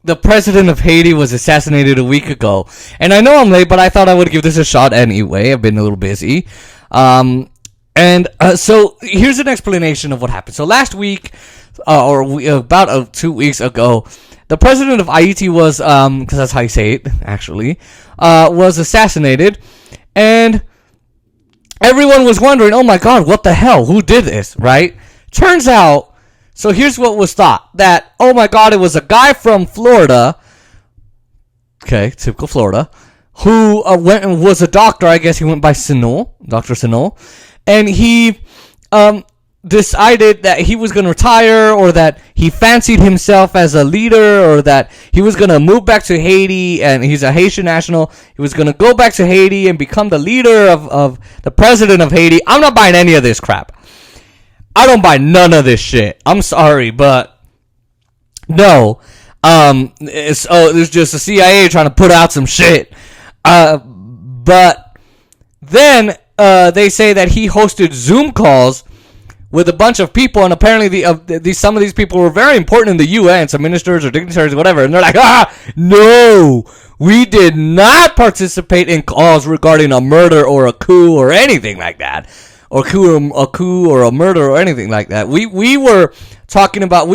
the president of Haiti was assassinated a week ago. And I know I'm late, but I thought I would give this a shot anyway. I've been a little busy. So here's an explanation of what happened. So last week, about 2 weeks ago, the president of Haiti was, because that's how you say it, actually, was assassinated. And everyone was wondering, oh my God, what the hell? Who did this, right? Turns out, so here's what was thought. That, oh my God, it was a guy from Florida. Okay, typical Florida. Who went and was a doctor. I guess he went by Sinol, Dr. Sinol. And he decided that he was going to retire, or that he fancied himself as a leader, or that he was going to move back to Haiti, and he's a Haitian national. He was going to go back to Haiti and become the leader of the president of Haiti. I'm not buying any of this crap. I don't buy none of this shit. I'm sorry, but no. There's just the CIA trying to put out some shit. But then they say that he hosted Zoom calls with a bunch of people, and apparently some of these people were very important in the UN, some ministers or dignitaries or whatever, and they're like, no, we did not participate in calls regarding a murder or a coup or anything like that, or a coup or a murder or anything like that. We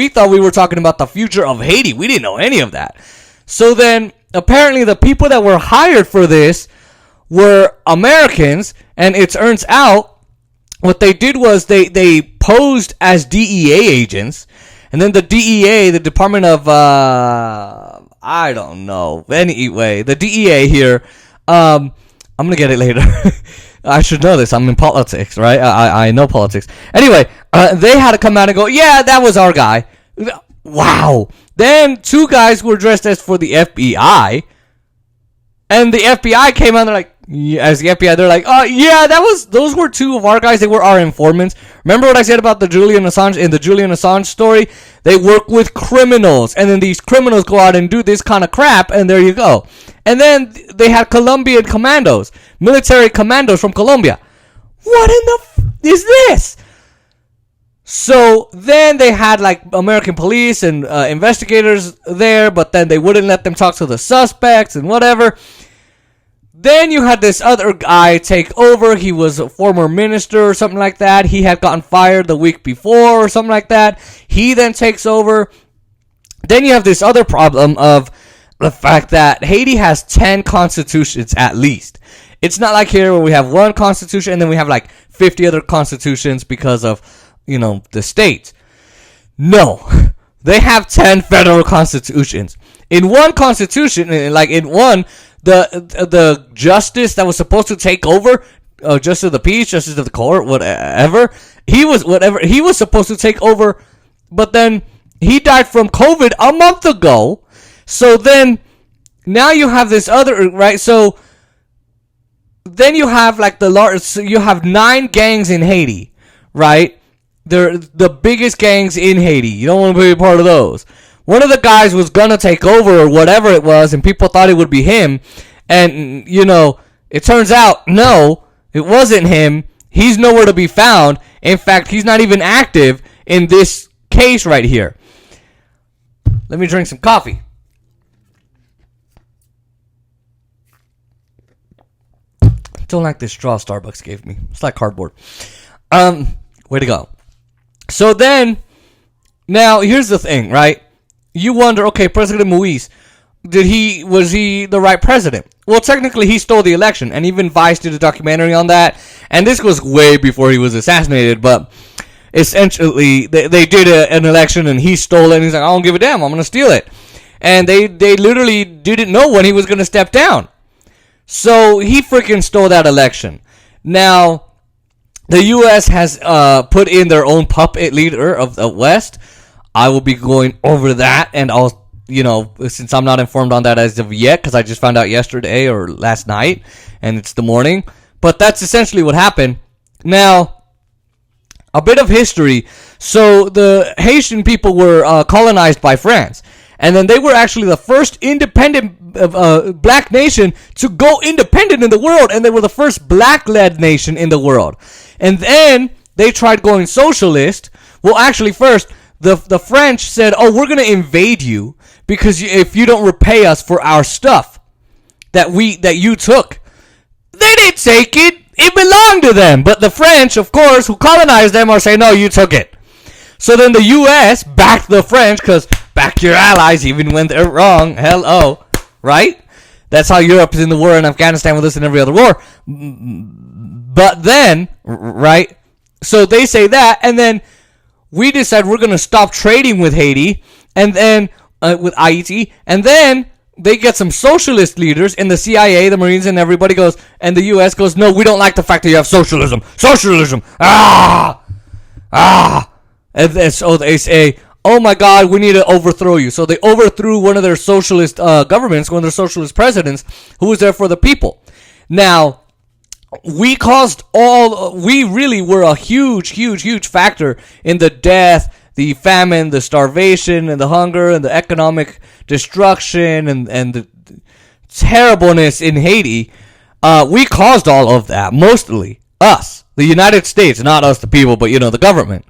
thought we were talking about the future of Haiti. We didn't know any of that. So then, apparently the people that were hired for this were Americans, and it turns out what they did was they posed as DEA agents, and then the DEA, the Department of, I don't know, anyway, the DEA here, I'm going to get it later. I should know this. I'm in politics, right? I know politics. Anyway, they had to come out and go, yeah, that was our guy. Wow. Then two guys were dressed as for the FBI, and the FBI came out, they're like, as the FBI, they're like, yeah, those were two of our guys. They were our informants. Remember what I said about the Julian Assange, in the Julian Assange story? They work with criminals, and then these criminals go out and do this kind of crap, and there you go. And then they had Colombian commandos, military commandos from Colombia. What in the is this? So then they had like American police and investigators there, but then they wouldn't let them talk to the suspects and whatever. Then you had this other guy take over. He was a former minister or something like that. He had gotten fired the week before or something like that. He then takes over. Then you have this other problem of the fact that Haiti has 10 constitutions at least. It's not like here where we have one constitution and then we have like 50 other constitutions because of, the states. No. They have 10 federal constitutions. In one constitution, like in one, the justice that was supposed to take over, justice of the peace, justice of the court, whatever, he was supposed to take over, but then he died from COVID a month ago. So then now you have this other, right? So then you have like you have 9 gangs in Haiti, right? They're the biggest gangs in Haiti. You don't want to be a part of those. One of the guys was gonna take over or whatever it was, and people thought it would be him. And, it turns out, no, it wasn't him. He's nowhere to be found. In fact, he's not even active in this case right here. Let me drink some coffee. Don't like this straw Starbucks gave me. It's like cardboard. Way to go. So then, now, here's the thing, right? You wonder, okay, President Moise, was he the right president? Well, technically, he stole the election, and even Vice did a documentary on that, and this was way before he was assassinated, but essentially, they did an election, and he stole it, and he's like, I don't give a damn, I'm going to steal it. And they literally didn't know when he was going to step down. So, he freaking stole that election. Now, the U.S. has put in their own puppet leader of the West. I will be going over that, and I'll, since I'm not informed on that as of yet, because I just found out yesterday or last night, and it's the morning. But that's essentially what happened. Now, a bit of history. So, the Haitian people were colonized by France. And then they were actually the first independent black nation to go independent in the world. And they were the first black-led nation in the world. And then they tried going socialist. Well, actually, first, the French said, oh, we're going to invade you because if you don't repay us for our stuff that you took, they didn't take it. It belonged to them. But the French, of course, who colonized them, are saying, no, you took it. So then the U.S. backed the French, because back your allies even when they're wrong. Hello, right? That's how Europe is in the war in Afghanistan with us in every other war. But then, right? So they say that, and then we decide we're going to stop trading with Haiti, and then with Haiti, and then they get some socialist leaders in the CIA, the Marines, and everybody goes, and the U.S. goes, no, we don't like the fact that you have socialism. Socialism. And so they say, oh my God, we need to overthrow you. So they overthrew one of their socialist governments, one of their socialist presidents, who was there for the people. Now, we really were a huge factor in the death, the famine, the starvation, and the hunger, and the economic destruction, and the terribleness in Haiti. We caused all of that, mostly us, the United States, not us, the people, but, the government.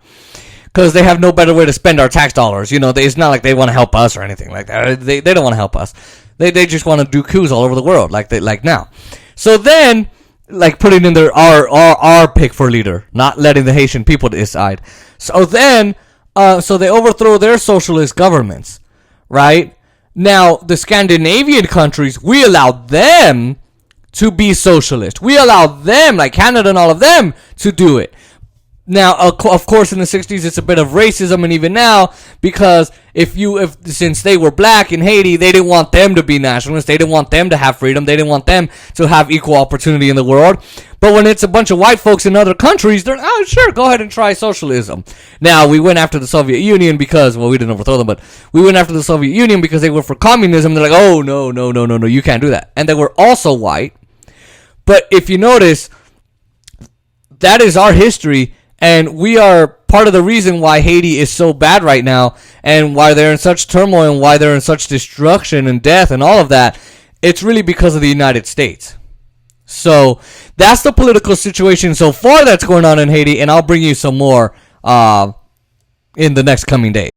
Because they have no better way to spend our tax dollars. It's not like they want to help us or anything like that. They don't want to help us. They just want to do coups all over the world, like now. So then, putting in our pick for leader, not letting the Haitian people decide. So then, so they overthrow their socialist governments, right? Now, the Scandinavian countries, we allowed them to be socialist. We allowed them, like Canada and all of them, to do it. Now, of course, in the 60s, it's a bit of racism, and even now, because since they were black in Haiti, they didn't want them to be nationalists. They didn't want them to have freedom. They didn't want them to have equal opportunity in the world. But when it's a bunch of white folks in other countries, they're, oh, sure, go ahead and try socialism. Now, we went after the Soviet Union because, well, we didn't overthrow them, but we went after the Soviet Union because they were for communism. They're like, oh, no, you can't do that. And they were also white. But if you notice, that is our history. And we are part of the reason why Haiti is so bad right now, and why they're in such turmoil, and why they're in such destruction and death and all of that. It's really because of the United States. So that's the political situation so far that's going on in Haiti, and I'll bring you some more in the next coming days.